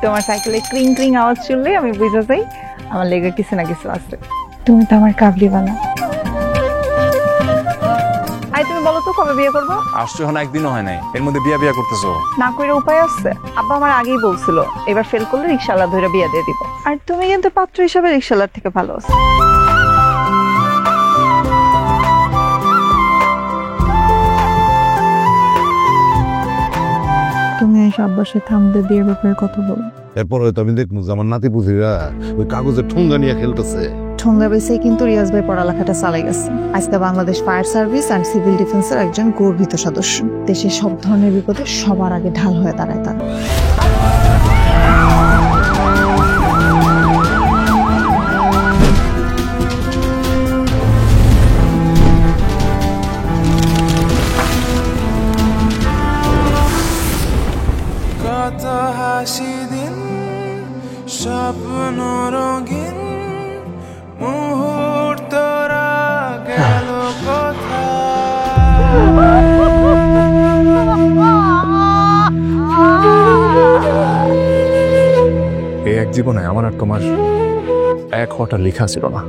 তোমার সাইকেলে ক্রিং ক্রিং আওয়াজ শুনলে আমি বুঝে যাই আমার লেগে কিছু না কিছু আছে। তুমি তো আমার কাবলিওয়ালা। আই তুমি বলো তো কবে বিয়ে করবো? আসছো এখন একদিনও হয় নাই, এর মধ্যে বিয়া বিয়া করতেছো? না করে উপায় আছে? আব্বা আমার আগেই বলছিল এবার ফেল করলে রিকশাওয়ালা ধরে বিয়ে দিয়ে দিব। আর তুমি কিন্তু পাত্র হিসাবে রিকশাওয়ালার থেকে ভালো আছো। তুমি এসে আব্বার সাথে আমাদের বিয়ের ব্যাপারে কথা বলো। এরপর হয়তো আমি দেখবো যে আমার নাতি পুতিরা ওই কাগজের ঠোঙ্গা নিয়ে খেলতেছে। ঠোঙ্গা বেসে কিন্তু রিয়াজ ভাই পড়ালেখাটা চালাই গেছে। আজকে Bangladesh fire service and civil ডিফেন্সের একজন গর্বিত সদস্য। দেশের সব ধরনের বিপদে সবার আগে ঢাল হয়ে দাঁড়ায় তারা। কত হাসি দিন স্বপ্ন রঙিন মুহূর্তরা গেল এই এক জীবনে আমার আর তোমার এক হওয়াটা লেখা ছিল না।